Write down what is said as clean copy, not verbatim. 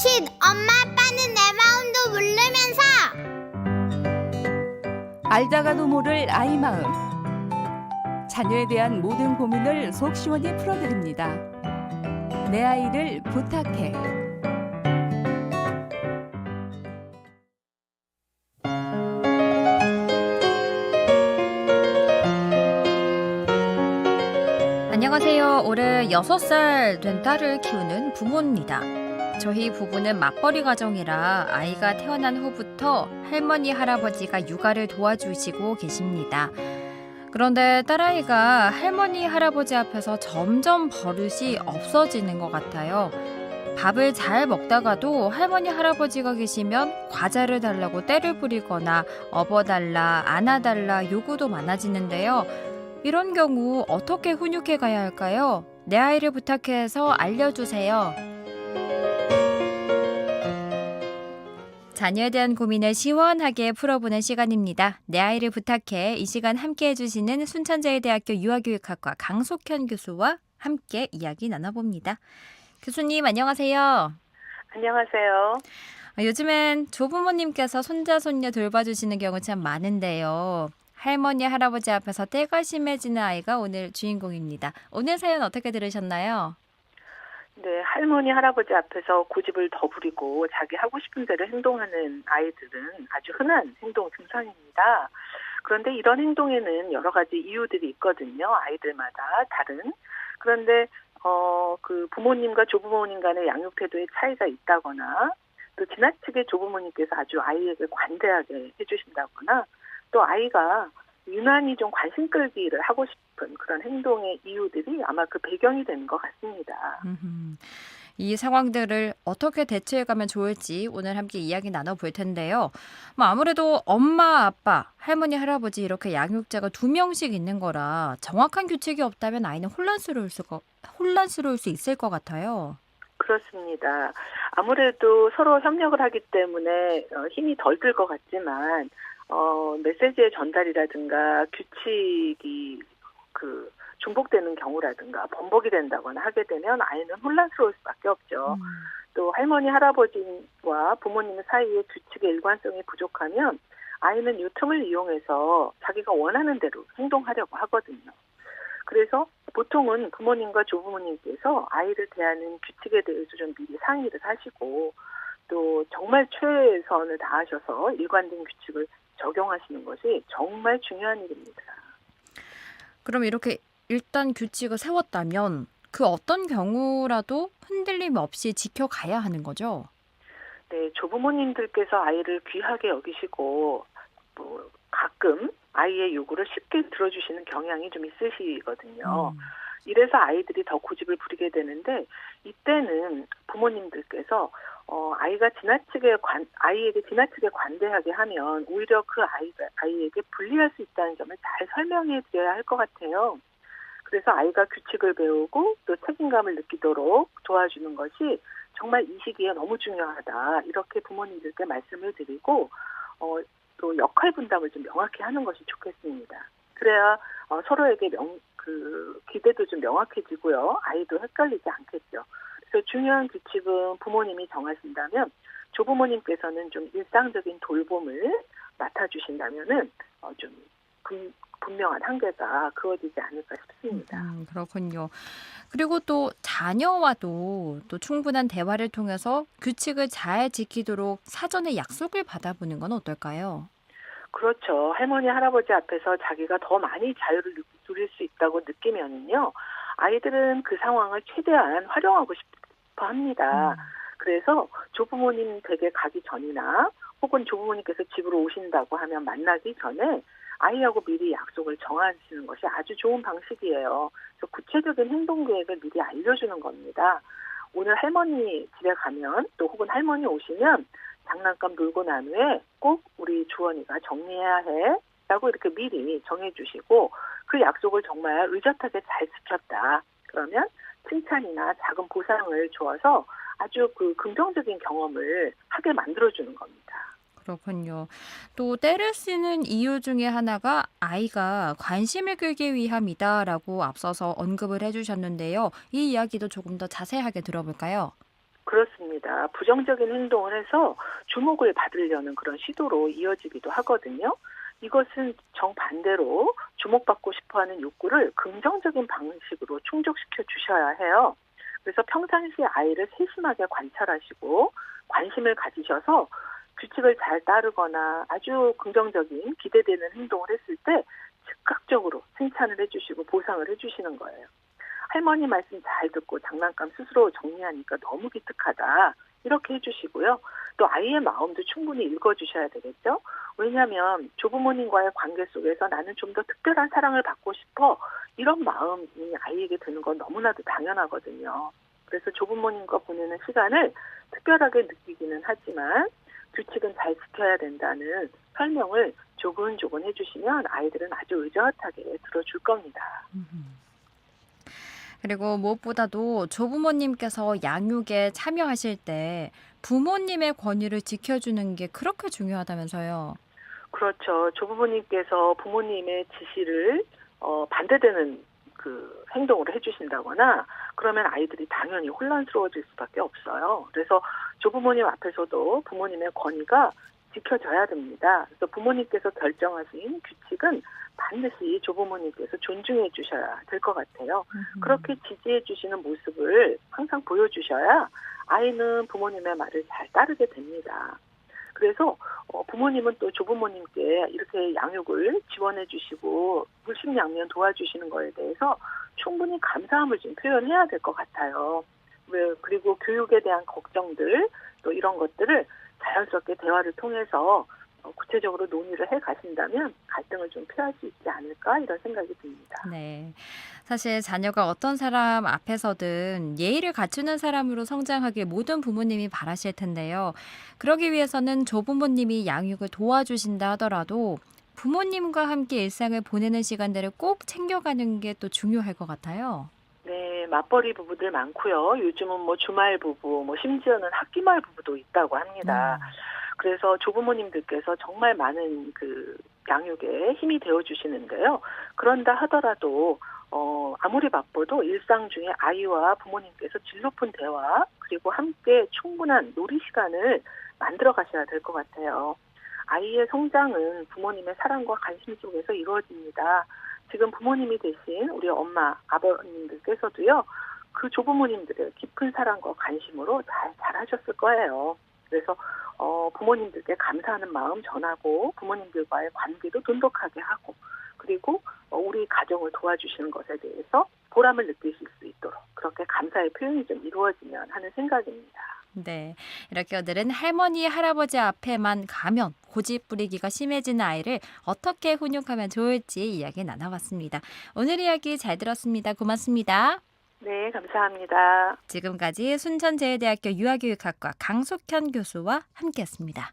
쉿! 엄마 아빠는 내 마음도 모르면서 알다가도 모를 아이 마음. 자녀에 대한 모든 고민을 속 시원히 풀어드립니다. 내 아이를 부탁해. 안녕하세요. 올해 6살 된 딸을 키우는 부모입니다. 저희 부부는 맞벌이 가정이라 아이가 태어난 후부터 할머니, 할아버지가 육아를 도와주시고 계십니다. 그런데 딸아이가 할머니, 할아버지 앞에서 점점 버릇이 없어지는 것 같아요. 밥을 잘 먹다가도 할머니, 할아버지가 계시면 과자를 달라고 떼를 부리거나 업어달라, 안아달라 요구도 많아지는데요. 이런 경우 어떻게 훈육해 가야 할까요? 내 아이를 부탁해서 알려주세요. 자녀에 대한 고민을 시원하게 풀어보는 시간입니다. 내 아이를 부탁해. 이 시간 함께 해주시는 순천자유대학교 유아교육학과 강석현 교수와 함께 이야기 나눠봅니다. 교수님 안녕하세요. 안녕하세요. 요즘엔 조부모님께서 손자 손녀 돌봐주시는 경우 참 많은데요. 할머니, 할아버지 앞에서 때가 심해지는 아이가 오늘 주인공입니다. 오늘 사연 어떻게 들으셨나요? 네, 할머니, 할아버지 앞에서 고집을 더 부리고 자기 하고 싶은 대로 행동하는 아이들은 아주 흔한 행동 증상입니다. 그런데 이런 행동에는 여러 가지 이유들이 있거든요. 아이들마다 다른. 그런데 그 부모님과 조부모님 간의 양육 태도에 차이가 있다거나 또 지나치게 조부모님께서 아주 아이에게 관대하게 해주신다거나 또 아이가 유난히 좀 관심 끌기를 하고 싶은 그런 행동의 이유들이 아마 그 배경이 되는 것 같습니다. 이 상황들을 어떻게 대처해가면 좋을지 오늘 함께 이야기 나눠볼 텐데요. 아무래도 엄마, 아빠, 할머니, 할아버지 이렇게 양육자가 2명씩 있는 거라 정확한 규칙이 없다면 아이는 혼란스러울 수 있을 것 같아요. 그렇습니다. 아무래도 서로 협력을 하기 때문에 힘이 덜 들 것 같지만 메시지의 전달이라든가 규칙이 중복되는 경우라든가 번복이 된다거나 하게 되면 아이는 혼란스러울 수밖에 없죠. 또 할머니, 할아버지와 부모님 사이의 규칙의 일관성이 부족하면 아이는 이 틈을 이용해서 자기가 원하는 대로 행동하려고 하거든요. 그래서 보통은 부모님과 조부모님께서 아이를 대하는 규칙에 대해서 좀 미리 상의를 하시고 또 정말 최선을 다하셔서 일관된 규칙을 적용하시는 것이 정말 중요한 일입니다. 그럼 이렇게 일단 규칙을 세웠다면 그 어떤 경우라도 흔들림 없이 지켜가야 하는 거죠? 네, 조부모님들께서 아이를 귀하게 여기시고 가끔 아이의 요구를 쉽게 들어주시는 경향이 좀 있으시거든요. 이래서 아이들이 더 고집을 부리게 되는데 이때는 부모님들께서 아이에게 지나치게 관대하게 하면 오히려 그 아이에게 불리할 수 있다는 점을 잘 설명해 드려야 할 것 같아요. 그래서 아이가 규칙을 배우고 또 책임감을 느끼도록 도와주는 것이 정말 이 시기에 너무 중요하다. 이렇게 부모님들께 말씀을 드리고 또 역할 분담을 좀 명확히 하는 것이 좋겠습니다. 그래야 서로에게 기대도 좀 명확해지고요. 아이도 헷갈리지 않겠죠. 그래서 중요한 규칙은 부모님이 정하신다면 조부모님께서는 좀 일상적인 돌봄을 맡아주신다면은 좀 분명한 한계가 그어지지 않을까 싶습니다. 그렇군요. 그리고 또 자녀와도 또 충분한 대화를 통해서 규칙을 잘 지키도록 사전에 약속을 받아보는 건 어떨까요? 그렇죠. 할머니, 할아버지 앞에서 자기가 더 많이 자유를 누릴 수 있다고 느끼면요. 아이들은 그 상황을 최대한 활용하고 싶어 합니다. 그래서 조부모님 댁에 가기 전이나 혹은 조부모님께서 집으로 오신다고 하면 만나기 전에 아이하고 미리 약속을 정하시는 것이 아주 좋은 방식이에요. 그래서 구체적인 행동 계획을 미리 알려주는 겁니다. 오늘 할머니 집에 가면 또 혹은 할머니 오시면 장난감 놀고 난 후에 꼭 우리 주원이가 정리해야 해 라고 이렇게 미리 정해주시고 그 약속을 정말 의젓하게 잘 지켰다. 그러면 칭찬이나 작은 보상을 주어서 아주 긍정적인 경험을 하게 만들어주는 겁니다. 그렇군요. 또 때를 쓰는 이유 중에 하나가 아이가 관심을 끌기 위함이다라고 앞서서 언급을 해주셨는데요. 이 이야기도 조금 더 자세하게 들어볼까요? 그렇습니다. 부정적인 행동을 해서 주목을 받으려는 그런 시도로 이어지기도 하거든요. 이것은 정반대로 주목받고 싶어하는 욕구를 긍정적인 방식으로 충족시켜 주셔야 해요. 그래서 평상시 아이를 세심하게 관찰하시고 관심을 가지셔서 규칙을 잘 따르거나 아주 긍정적인 기대되는 행동을 했을 때 즉각적으로 칭찬을 해주시고 보상을 해주시는 거예요. 할머니 말씀 잘 듣고 장난감 스스로 정리하니까 너무 기특하다. 이렇게 해주시고요. 또 아이의 마음도 충분히 읽어주셔야 되겠죠. 왜냐하면 조부모님과의 관계 속에서 나는 좀 더 특별한 사랑을 받고 싶어. 이런 마음이 아이에게 드는 건 너무나도 당연하거든요. 그래서 조부모님과 보내는 시간을 특별하게 느끼기는 하지만 규칙은 잘 지켜야 된다는 설명을 조근조근 해주시면 아이들은 아주 의젓하게 들어줄 겁니다. 그리고 무엇보다도 조부모님께서 양육에 참여하실 때 부모님의 권위를 지켜주는 게 그렇게 중요하다면서요. 그렇죠. 조부모님께서 부모님의 지시를 반대되는 그 행동을 해주신다거나 그러면 아이들이 당연히 혼란스러워질 수밖에 없어요. 그래서 조부모님 앞에서도 부모님의 권위가 지켜져야 됩니다. 그래서 부모님께서 결정하신 규칙은 반드시 조부모님께서 존중해 주셔야 될 것 같아요. 그렇게 지지해 주시는 모습을 항상 보여주셔야 아이는 부모님의 말을 잘 따르게 됩니다. 그래서 부모님은 또 조부모님께 이렇게 양육을 지원해 주시고 물심양면 도와주시는 거에 대해서 충분히 감사함을 좀 표현해야 될 것 같아요. 그리고 교육에 대한 걱정들 또 이런 것들을 자연스럽게 대화를 통해서 구체적으로 논의를 해 가신다면 갈등을 좀 피할 수 있지 않을까 이런 생각이 듭니다. 네. 사실 자녀가 어떤 사람 앞에서든 예의를 갖추는 사람으로 성장하길 모든 부모님이 바라실 텐데요. 그러기 위해서는 조부모님이 양육을 도와주신다 하더라도 부모님과 함께 일상을 보내는 시간들을 꼭 챙겨가는 게 또 중요할 것 같아요. 네, 맞벌이 부부들 많고요. 요즘은 뭐 주말 부부, 뭐 심지어는 학기말 부부도 있다고 합니다. 그래서 조부모님들께서 정말 많은 그 양육에 힘이 되어 주시는데요. 그런다 하더라도 아무리 바빠도 일상 중에 아이와 부모님께서 질 높은 대화 그리고 함께 충분한 놀이 시간을 만들어 가셔야 될 것 같아요. 아이의 성장은 부모님의 사랑과 관심 속에서 이루어집니다. 지금 부모님이 되신 우리 엄마, 아버님들께서도요. 그 조부모님들의 깊은 사랑과 관심으로 잘 자라셨을 거예요. 그래서 부모님들께 감사하는 마음 전하고 부모님들과의 관계도 돈독하게 하고 그리고 우리 가정을 도와주시는 것에 대해서 보람을 느끼실 수 있도록 그렇게 감사의 표현이 좀 이루어지면 하는 생각입니다. 네. 이렇게 오늘은 할머니, 할아버지 앞에만 가면 고집 부리기가 심해지는 아이를 어떻게 훈육하면 좋을지 이야기 나눠봤습니다. 오늘 이야기 잘 들었습니다. 고맙습니다. 네, 감사합니다. 지금까지 순천제일대학교 유아교육학과 강숙현 교수와 함께했습니다.